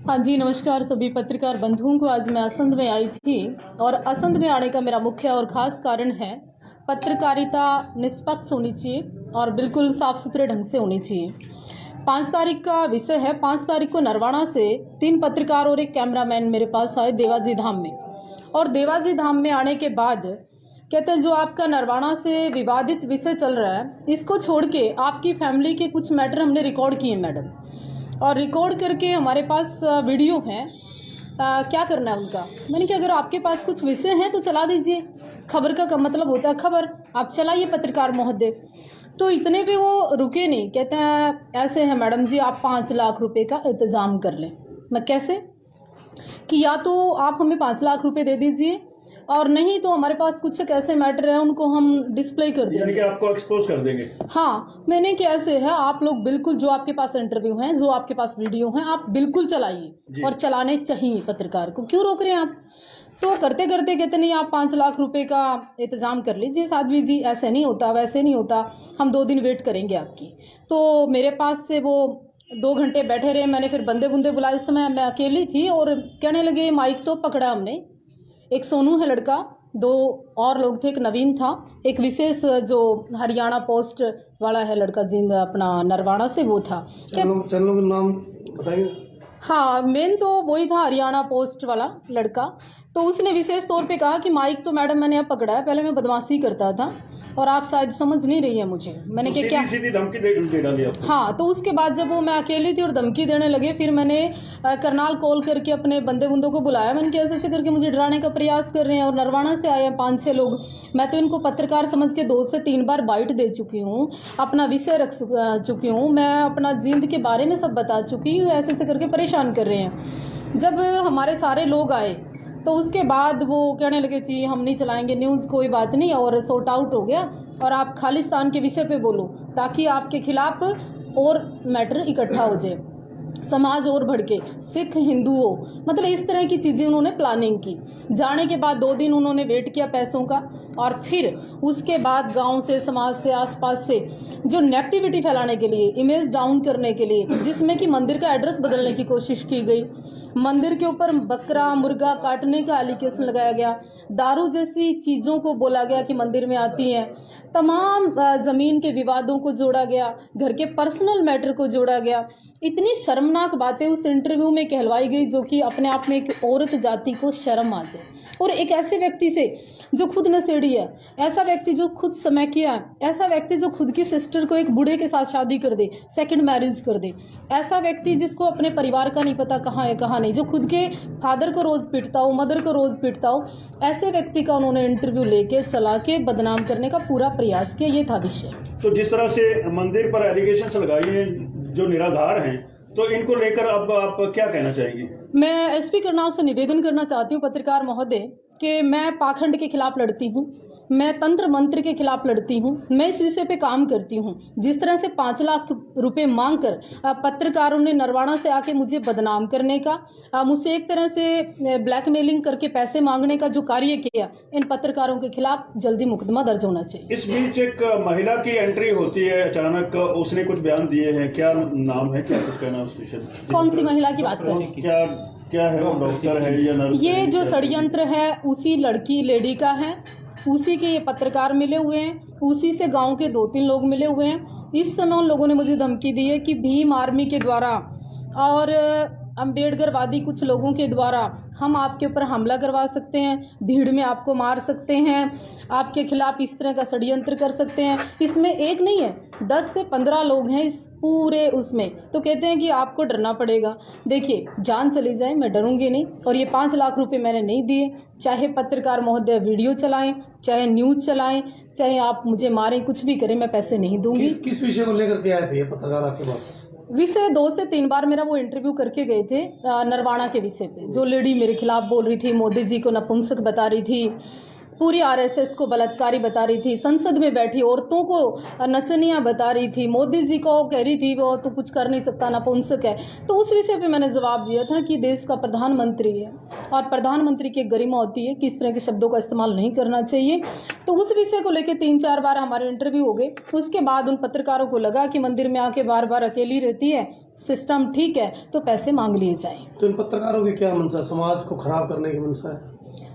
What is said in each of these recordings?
हाँ जी, नमस्कार सभी पत्रकार बंधुओं को। आज मैं असंध में आई थी और असंध में आने का मेरा मुख्य और ख़ास कारण है, पत्रकारिता निष्पक्ष होनी चाहिए और बिल्कुल साफ़ सुथरे ढंग से होनी चाहिए। 5 तारीख का विषय है। 5 तारीख को नरवाना से 3 पत्रकार और एक कैमरामैन मेरे पास आए देवाजी धाम में, और देवाजी धाम में आने के बाद कहते हैं जो आपका नरवाना से विवादित विषय चल रहा है, इसको छोड़ के आपकी फैमिली के कुछ मैटर हमने रिकॉर्ड किए मैडम, और रिकॉर्ड करके हमारे पास वीडियो है। क्या करना है उनका? मैंने कहा अगर आपके पास कुछ विषय हैं तो चला दीजिए। खबर का मतलब होता है खबर, आप चलाइए पत्रकार महोदय। तो इतने पे वो रुके नहीं, कहते हैं ऐसे हैं मैडम जी, आप 5 लाख रुपए का इंतज़ाम कर लें। मैं कैसे? कि या तो आप हमें 5 लाख रुपए दे दीजिए, और नहीं तो हमारे पास कुछ एक ऐसे मैटर है उनको हम डिस्प्ले कर देंगे, यानी कि आपको एक्सपोज कर देंगे। हाँ, मैंने कैसे है, आप लोग बिल्कुल जो आपके पास इंटरव्यू हैं, जो आपके पास वीडियो हैं, आप बिल्कुल चलाइए और चलाने चाहिए। पत्रकार को क्यों रोक रहे हैं आप? तो करते करते कहते नहीं आप 5 लाख रुपए का इंतज़ाम कर लीजिए साध्वी जी, ऐसे नहीं होता, वैसे नहीं होता, हम 2 दिन वेट करेंगे आपकी। तो मेरे पास से वो 2 घंटे बैठे रहे। मैंने फिर बंदे बुंदे बुलाए। इस समय मैं अकेली थी और कहने लगे माइक तो पकड़ा हमने, एक सोनू है लड़का, 2 और लोग थे, एक नवीन था, एक विशेष जो हरियाणा पोस्ट वाला है लड़का जिन अपना नरवाना से, वो था। चैनलों का नाम बताइए। हाँ, मेन तो वही था, हरियाणा पोस्ट वाला लड़का। तो उसने विशेष तौर पे कहा कि माइक तो मैडम मैंने अब पकड़ा है, पहले मैं बदमाशी करता था और आप शायद समझ नहीं रही है मुझे। मैंने तो क्या सीधी धमकी दे डाली आपको? हाँ, तो उसके बाद जब वो मैं अकेली थी और धमकी देने लगे, फिर मैंने करनाल कॉल करके अपने बंदे बुंदों को बुलाया। मैंने कहा ऐसे ऐसे करके मुझे डराने का प्रयास कर रहे हैं, और नरवाना से आए हैं 5-6 लोग। मैं तो इनको पत्रकार समझ के 2 से 3 बार बाइट दे चुकी हूँ, अपना विषय रख चुकी हूँ, मैं अपना जिंद के बारे में सब बता चुकी हूँ, ऐसे ऐसे करके परेशान कर रहे हैं। जब हमारे सारे लोग आए तो उसके बाद वो कहने लगे जी हम नहीं चलाएंगे न्यूज़, कोई बात नहीं, और सॉर्ट आउट हो गया, और आप खालिस्तान के विषय पे बोलो ताकि आपके खिलाफ और मैटर इकट्ठा हो जाए, समाज और भड़के, सिख हिंदुओं, मतलब इस तरह की चीज़ें उन्होंने प्लानिंग की। जाने के बाद 2 दिन उन्होंने वेट किया पैसों का, और फिर उसके बाद गांव से, समाज से, आसपास से जो नेगेटिविटी फैलाने के लिए, इमेज डाउन करने के लिए, जिसमें कि मंदिर का एड्रेस बदलने की कोशिश की गई, मंदिर के ऊपर बकरा मुर्गा काटने का एलिगेशन लगाया गया, दारू जैसी चीज़ों को बोला गया कि मंदिर में आती हैं, तमाम ज़मीन के विवादों को जोड़ा गया, घर के पर्सनल मैटर को जोड़ा गया। इतनी शर्मनाक बातें उस इंटरव्यू में कहलवाई गई जो कि अपने आप में एक औरत जाति को शर्म आ जाए, और एक ऐसे व्यक्ति से जो खुद नशेड़ी है, ऐसा व्यक्ति जो खुद समय किया है, ऐसा व्यक्ति जो खुद की सिस्टर को एक बूढ़े के साथ शादी कर दे, सेकंड मैरिज कर दे, ऐसा व्यक्ति जिसको अपने परिवार का नहीं पता कहाँ है कहाँ नहीं, जो खुद के फादर को रोज़ पीटता हो, मदर को रोज़ पीटता हो, ऐसे व्यक्ति का उन्होंने इंटरव्यू लेके चला के बदनाम करने का पूरा प्रयास किया। ये था विषय। तो जिस तरह से मंदिर पर एलिगेशंस लगाई हैं जो निराधार हैं, तो इनको लेकर अब आप क्या कहना चाहेंगी? मैं एसपी करनाल से निवेदन करना चाहती हूँ पत्रकार महोदय कि मैं पाखंड के खिलाफ लड़ती हूँ, मैं तंत्र मंत्र के खिलाफ लड़ती हूँ, मैं इस विषय पे काम करती हूँ। जिस तरह से 5 लाख रुपए मांगकर पत्रकारों ने नरवाना से आके मुझे बदनाम करने का, मुझसे एक तरह से ब्लैकमेलिंग करके पैसे मांगने का जो कार्य किया, इन पत्रकारों के खिलाफ जल्दी मुकदमा दर्ज होना चाहिए। इस बीच एक महिला की एंट्री होती है अचानक, उसने कुछ बयान दिए हैं, क्या नाम है, क्या कुछ कहना है उस विषय में? कौन सी महिला की बात कर रही हैं? क्या है, वो डॉक्टर है या नर्स? ये जो षड्यंत्र है उसी लड़की लेडी का है, उसी के ये पत्रकार मिले हुए हैं, उसी से गांव के 2-3 लोग मिले हुए हैं। इस समय उन लोगों ने मुझे धमकी दी है कि भीम आर्मी के द्वारा और अम्बेडकरवादी कुछ लोगों के द्वारा हम आपके ऊपर हमला करवा सकते हैं, भीड़ में आपको मार सकते हैं, आपके खिलाफ इस तरह का षड्यंत्र कर सकते हैं। इसमें एक नहीं है, 10 से 15 लोग हैं इस पूरे उसमें। तो कहते हैं कि आपको डरना पड़ेगा। देखिए, जान चली जाए मैं डरूंगी नहीं, और ये 5 लाख रुपए मैंने नहीं दिए। चाहे पत्रकार महोदय वीडियो चलाएं, चाहे न्यूज़ चलाएं, चाहे आप मुझे मारें, कुछ भी करें, मैं पैसे नहीं दूंगी। किस विषय को लेकर के आए थे ये पत्रकार आपके पास? विषय 2 से 3 बार मेरा वो इंटरव्यू करके गए थे नरवाना के विषय पे। जो लेडी मेरे खिलाफ बोल रही थी, मोदी जी को नपुंसक बता रही थी, पूरी आरएसएस को बलात्कारी बता रही थी, संसद में बैठी औरतों को नचनिया बता रही थी, मोदी जी को कह रही थी वो तो कुछ कर नहीं सकता, नपुंसक है। तो उस विषय पे मैंने जवाब दिया था कि देश का प्रधानमंत्री है और प्रधानमंत्री की गरिमा होती है कि इस तरह के शब्दों का इस्तेमाल नहीं करना चाहिए। तो उस विषय को लेकर 3-4 बार हमारे इंटरव्यू हो गए। उसके बाद उन पत्रकारों को लगा कि मंदिर में आके बार बार अकेली रहती है सिस्टम ठीक है तो पैसे मांग लिए जाएं। तो इन पत्रकारों की क्या मंशा, समाज को खराब करने की मंशा है?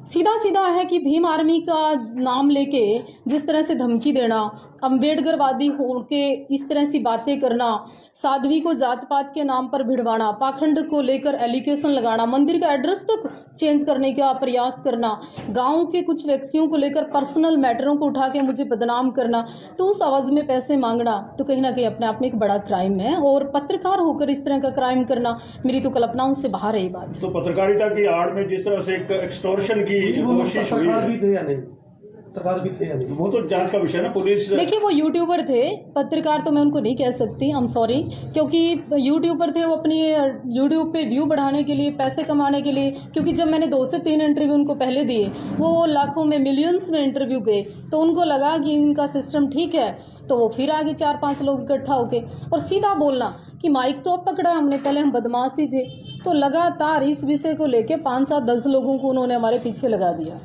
सीधा सीधा है कि भीम आर्मी का नाम लेके जिस तरह से धमकी देना, अम्बेडकरवादी होके इस तरह सी बातें करना, साध्वी को जात पात के नाम पर भिड़वाना, पाखंड को लेकर एलिगेशन लगाना, मंदिर का एड्रेस तक चेंज करने का प्रयास करना, गांव के कुछ व्यक्तियों को लेकर पर्सनल मैटरों को उठा के मुझे बदनाम करना, तो उस आवाज़ में पैसे मांगना तो कहीं ना कहीं अपने आप में एक बड़ा क्राइम है। और पत्रकार होकर इस तरह का क्राइम करना मेरी तो कल्पनाओं से बाहर है ये बात। तो पत्रकारिता की आड़ में जिस तरह से एक एक्सटॉर्शन की कोशिश हुई पत्रकार है, भी थे या नहीं? पत्रकार भी थे या नहीं? वो तो जांच का विषय है ना। पुलिस देखिए वो यूट्यूबर थे, पत्रकार तो मैं उनको नहीं कह सकती, आई एम सॉरी, क्योंकि यूट्यूबर थे वो अपनी यूट्यूब पे व्यू बढ़ाने के लिए, पैसे कमाने के लिए। क्योंकि जब मैंने 2 से 3 इंटरव्यू उनको पहले दिए, वो लाखों में मिलियंस में इंटरव्यू गए, तो उनको लगा कि इनका सिस्टम ठीक है, तो वो फिर आगे 4-5 लोग इकट्ठा होके और सीधा बोलना कि माइक तो अब पकड़ा हमने, पहले हम बदमाश ही थे। तो लगातार इस विषय को लेके 5-7-10 लोगों को उन्होंने हमारे पीछे लगा दिया।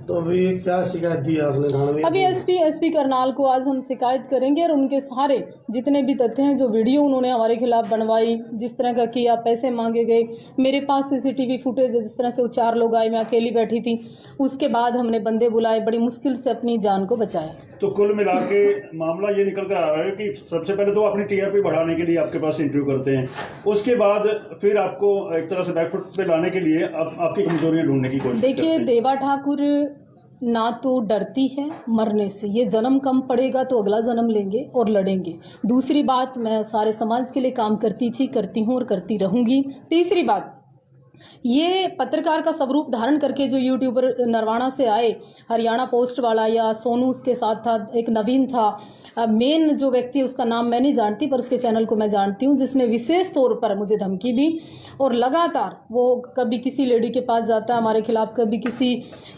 तो अभी क्या शिकायत दी आपने थाने में? अभी एसपी करनाल को आज हम शिकायत करेंगे और उनके सारे जितने भी तथ्य हैं, जो वीडियो उन्होंने हमारे खिलाफ बनवाई, जिस तरह का किया, पैसे मांगे गए, मेरे पास सीसीटीवी फुटेज है जिस तरह से वो 4 लोग आए, मैं अकेली बैठी थी, उसके बाद हमने बंदे बुलाए, बड़ी मुश्किल से अपनी जान को बचाया। तो कुल मिला के मामला ये निकल कर आ रहा है कि सबसे पहले तो अपनी टीआरपी बढ़ाने के लिए आपके पास इंटरव्यू करते हैं, उसके बाद फिर आपको एक तरह से बैकफुट पे लाने के लिए आपकी कमजोरियां ढूंढने की कोशिश करते देखिए हैं। देवा ठाकुर ना तो डरती है मरने से, ये जन्म कम पड़ेगा तो अगला जन्म लेंगे और लड़ेंगे। दूसरी बात, मैं सारे समाज के लिए काम करती थी, करती हूँ और करती रहूँगी। तीसरी बात, ये पत्रकार का स्वरूप धारण करके जो यूट्यूबर नरवाना से आए, हरियाणा पोस्ट वाला या सोनू उसके साथ था, एक नवीन था, मेन जो व्यक्ति है उसका नाम मैं नहीं जानती पर उसके चैनल को मैं जानती हूँ, जिसने विशेष तौर पर मुझे धमकी दी और लगातार वो कभी किसी लेडी के पास जाता है हमारे खिलाफ, कभी किसी,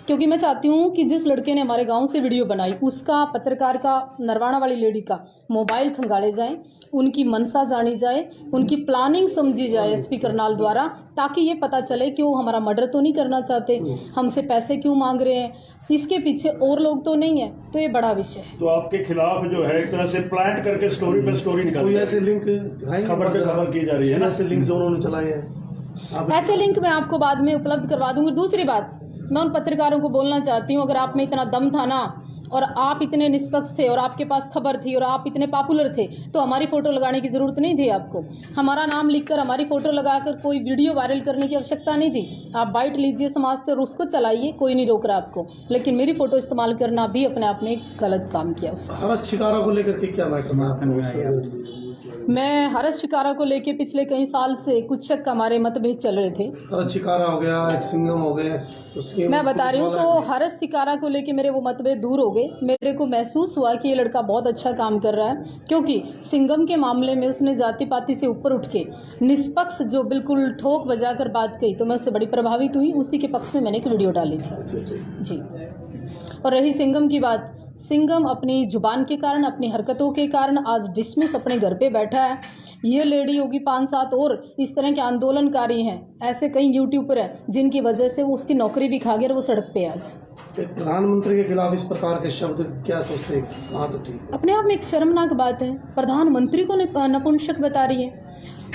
क्योंकि मैं चाहती हूँ कि जिस लड़के ने हमारे गांव से वीडियो बनाई उसका, पत्रकार का, नरवाना वाली लेडी का मोबाइल खंगाले जाएं, उनकी मनसा जानी जाए, उनकी प्लानिंग समझी जाए एसपी करनाल द्वारा, ताकि ये पता चले कि वो हमारा मर्डर तो नहीं करना चाहते, हमसे पैसे क्यों मांग रहे हैं, इसके पीछे और लोग तो नहीं है। तो ये बड़ा विषय है। तो आपके खिलाफ जो है एक तरह से प्लांट करके स्टोरी पे स्टोरी निकाल कोई ऐसे लिंक दिखाएंगे? खबर पे खबर की जा रही है ना, ऐसे लिंक जो उन्होंने चलाए हैं, ऐसे लिंक मैं आपको बाद में उपलब्ध करवा दूंगी। दूसरी बात, मैं उन पत्रकारों को बोलना चाहती हूँ, अगर आप में इतना दम था ना और आप इतने निष्पक्ष थे और आपके पास खबर थी और आप इतने पॉपुलर थे, तो हमारी फ़ोटो लगाने की ज़रूरत नहीं थी आपको। हमारा नाम लिखकर हमारी फ़ोटो लगाकर कोई वीडियो वायरल करने की आवश्यकता नहीं थी। आप बाइट लीजिए समाज से और उसको चलाइए, कोई नहीं रोक रहा आपको, लेकिन मेरी फ़ोटो इस्तेमाल करना भी अपने आप में एक गलत काम किया उसने। हरस शिकारा को लेकर के क्या मैटर था? मैं हरस शिकारा को लेके पिछले कई साल से कुछ शक हमारे मतभेद चल रहे थे। हरस शिकारा हो गया, एक सिंघम हो गए, उसके मैं बता रही हूँ, तो हरस शिकारा को लेके मेरे वो मतभेद दूर हो गए। मेरे को महसूस हुआ कि ये लड़का बहुत अच्छा काम कर रहा है, क्योंकि सिंघम के मामले में उसने जाति पाति से ऊपर उठ के निष्पक्ष जो बिल्कुल ठोक बजाकर बात कही, तो मैं उससे बड़ी प्रभावित हुई। उसी के पक्ष में मैंने एक वीडियो डाली थी जी। और रही सिंघम की बात, सिंघम अपनी जुबान के कारण, अपनी हरकतों के कारण आज डिसमिस अपने घर पे बैठा है। ये लेडी होगी 5-7 और इस तरह के आंदोलनकारी हैं, ऐसे कई यूट्यूबर हैं जिनकी वजह से वो उसकी नौकरी भी खा गए और वो सड़क पे आज। प्रधानमंत्री के खिलाफ इस प्रकार के शब्द क्या सोचते हैं? हाँ तो ठीक, अपने आप में एक शर्मनाक बात है, प्रधानमंत्री को नपुंसक बता रही है।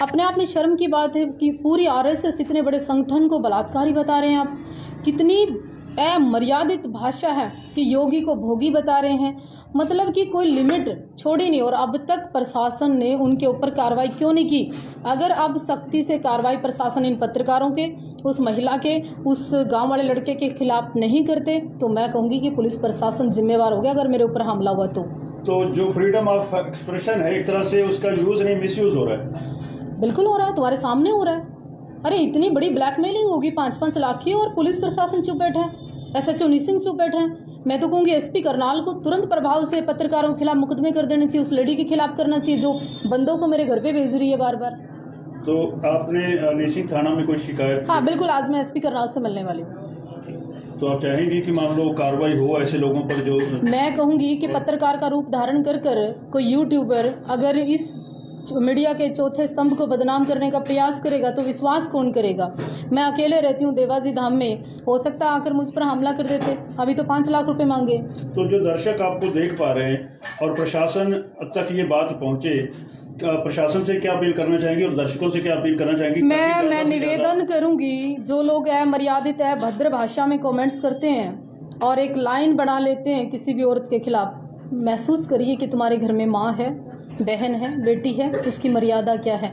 अपने आप में शर्म की बात है कि पूरी आरएसएस इतने बड़े संगठन को बलात्कारी बता रहे हैं आप। कितनी अमर्यादित भाषा है कि योगी को भोगी बता रहे हैं, मतलब कि कोई लिमिट छोड़ी नहीं। और अब तक प्रशासन ने उनके ऊपर कार्रवाई क्यों नहीं की? अगर अब सख्ती से कार्रवाई प्रशासन इन पत्रकारों के, उस महिला के, उस गांव वाले लड़के के खिलाफ नहीं करते, तो मैं कहूँगी कि पुलिस प्रशासन जिम्मेवार हो गया अगर मेरे ऊपर हमला हुआ तो जो फ्रीडम ऑफ एक्सप्रेशन है एक तरह से उसका यूज नहीं मिसयूज हो रहा है। बिल्कुल हो रहा है, तुम्हारे सामने हो रहा है। अरे इतनी बड़ी ब्लैकमेलिंग होगी 5-5 लाख की और पुलिस प्रशासन चुप बैठा है, एसएचओ निसिंग चुप बैठे हैं। मैं तो कहूँगी एसपी करनाल को तुरंत प्रभाव से पत्रकारों के खिलाफ मुकदमे कर देने चाहिए, उस लेडी के खिलाफ करना चाहिए जो बंदों को मेरे घर पे भेज रही है बार बार। तो आपने निसिंग थाना में कोई शिकायत? हाँ बिल्कुल, आज मैं एसपी करनाल से मिलने वाली हूँ। तो आप चाहेंगे कि मान लो कार्रवाई हो ऐसे लोगों पर जो? मैं कहूँगी कि पत्रकार का रूप धारण कर कोई यूट्यूबर अगर इस मीडिया के चौथे स्तंभ को बदनाम करने का प्रयास करेगा तो विश्वास कौन करेगा? मैं अकेले रहती हूँ देवाजी धाम में, हो सकता है आकर मुझ पर हमला कर देते। अभी तो 5 लाख रुपए मांगे। तो जो दर्शक आपको देख पा रहे हैं और प्रशासन तक ये बात पहुंचे प्रशासन से क्या अपील करना चाहेंगे और दर्शकों से क्या अपील करना चाहेंगे? मैं निवेदन करूंगी, जो लोग अमर्यादित भद्र भाषा में कमेंट्स करते हैं और एक लाइन बना लेते हैं किसी भी औरत के खिलाफ, महसूस करिए कि तुम्हारे घर में माँ है, बहन है, बेटी है, उसकी मर्यादा क्या है।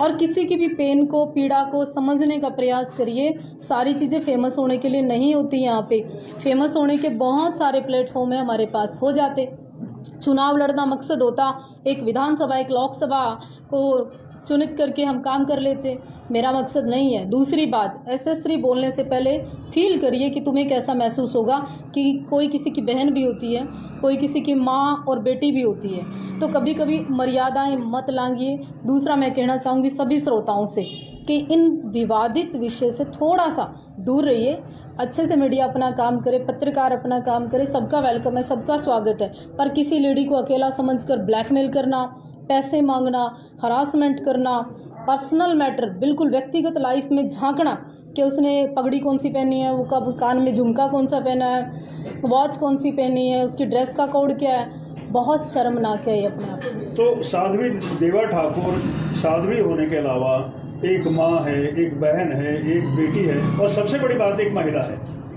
और किसी की भी पेन को, पीड़ा को समझने का प्रयास करिए। सारी चीज़ें फेमस होने के लिए नहीं होती। यहाँ पे फेमस होने के बहुत सारे प्लेटफॉर्म हैं हमारे पास, हो जाते। चुनाव लड़ना मकसद होता, एक विधानसभा, एक लोकसभा को चुनित करके हम काम कर लेते, मेरा मकसद नहीं है। दूसरी बात, एसेसरी बोलने से पहले फील करिए कि तुम्हें कैसा महसूस होगा कि कोई किसी की बहन भी होती है, कोई किसी की माँ और बेटी भी होती है, तो कभी कभी मर्यादाएं मत लांघिए। दूसरा मैं कहना चाहूँगी सभी श्रोताओं से कि इन विवादित विषय से थोड़ा सा दूर रहिए, अच्छे से मीडिया अपना काम करे, पत्रकार अपना काम करे, सबका वेलकम है, सबका स्वागत है। पर किसी लेडी को अकेला समझकर ब्लैकमेल करना, पैसे मांगना, हरासमेंट करना, पर्सनल मैटर, बिल्कुल व्यक्तिगत लाइफ में झांकना कि उसने पगड़ी कौन सी पहनी है, वो कब कान में झुमका कौन सा पहना है, वॉच कौन सी पहनी है, उसकी ड्रेस का कोड क्या है, बहुत शर्मनाक है ये अपने आप में। तो साध्वी देवा ठाकुर साध्वी होने के अलावा एक माँ है, एक बहन है, एक बेटी है और सबसे बड़ी बात एक महिला है,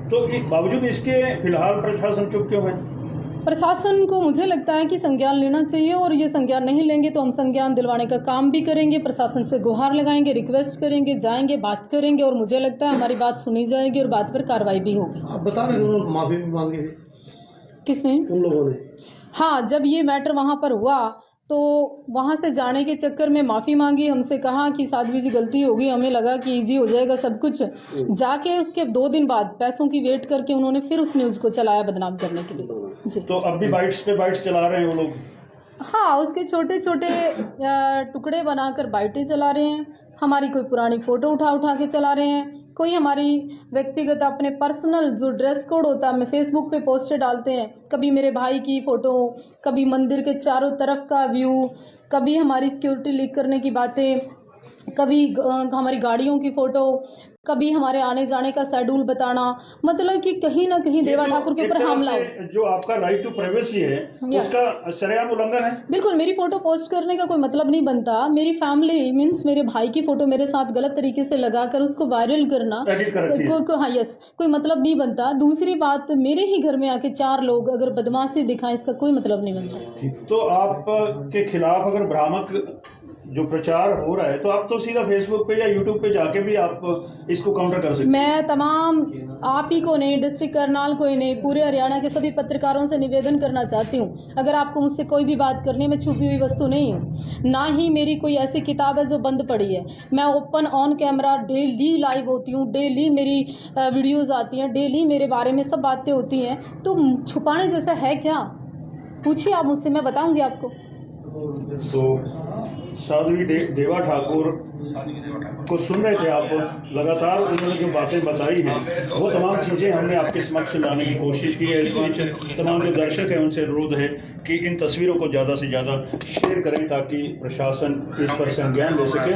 तो बावजूद इसके फिलहाल प्रशासन चुप क्यों है? प्रशासन को मुझे लगता है कि संज्ञान लेना चाहिए, और ये संज्ञान नहीं लेंगे तो हम संज्ञान दिलवाने का काम भी करेंगे, प्रशासन से गुहार लगाएंगे, रिक्वेस्ट करेंगे, जाएंगे, बात करेंगे, और मुझे लगता है हमारी बात सुनी जाएगी और बात पर कार्रवाई भी होगी। आप बता रहे हैं उन्होंने माफी भी मांगी थी, किसने? उन लोगों ने। हाँ, जब ये मैटर वहाँ पर हुआ तो वहाँ से जाने के चक्कर में माफ़ी मांगी, हमसे कहा कि साध्वी जी गलती होगी, हमें लगा कि इजी हो जाएगा सब कुछ। जाके उसके 2 दिन बाद पैसों की वेट करके उन्होंने फिर उस न्यूज़ को चलाया बदनाम करने के लिए जी। तो अब भी बाइट्स पे बाइट्स चला रहे हैं वो लोग? हाँ, उसके छोटे छोटे टुकड़े बनाकर बाइटें चला रहे हैं, हमारी कोई पुरानी फ़ोटो उठा के चला रहे हैं, कोई हमारी व्यक्तिगत अपने पर्सनल जो ड्रेस कोड होता है हमें फेसबुक पे पोस्टर डालते हैं, कभी मेरे भाई की फ़ोटो, कभी मंदिर के चारों तरफ का व्यू, कभी हमारी सिक्योरिटी लीक करने की बातें, कभी हमारी गाड़ियों की फ़ोटो, कभी हमारे आने जाने का शेड्यूल बताना, मतलब कि कहीं ना कहीं देवा ठाकुर के ऊपर हमला हो। जो आपका राइट टू प्राइवेसी है उसका शरेआम उल्लंघन है। बिल्कुल, मेरी फ़ोटो पोस्ट करने का कोई मतलब नहीं बनता। मेरी फैमिली मीन्स मेरे भाई की फ़ोटो मेरे साथ गलत तरीके से लगाकर उसको वायरल करना हाँ यस, कोई मतलब नहीं बनता। दूसरी बात, मेरे ही घर में आके 4 लोग अगर बदमाशी दिखाएं, इसका कोई मतलब नहीं बनता। तो आप के खिलाफ अगर भ्रामक जो प्रचार हो रहा है तो आप तो सीधा फेसबुक पे या यूट्यूब पे जाके भी आप इसको काउंटर कर सकते हैं। मैं तमाम आप ही को नहीं, डिस्ट्रिक्ट करनाल को ही नहीं, पूरे हरियाणा के सभी पत्रकारों से निवेदन करना चाहती हूँ, अगर आपको मुझसे कोई भी बात करनी है, मैं छुपी हुई वस्तु नहीं हूँ, ना ही मेरी कोई ऐसी किताब है जो बंद पड़ी है। मैं open on camera daily live होती हूँ, डेली मेरी वीडियोज़ आती हैं, डेली मेरे बारे में सब बातें होती हैं, तो छुपाने जैसा है क्या? पूछिए आप मुझसे, मैं बताऊँगी आपको। तो साध्वी देवा ठाकुर को सुन रहे थे आप, लगातार उन्होंने जो बातें बताई हैं वो तमाम चीज़ें हमने आपके समक्ष लाने की कोशिश की है। इसलिए तमाम जो दर्शक हैं उनसे अनुरोध है कि इन तस्वीरों को ज़्यादा से ज़्यादा शेयर करें ताकि प्रशासन इस पर संज्ञान ले सके।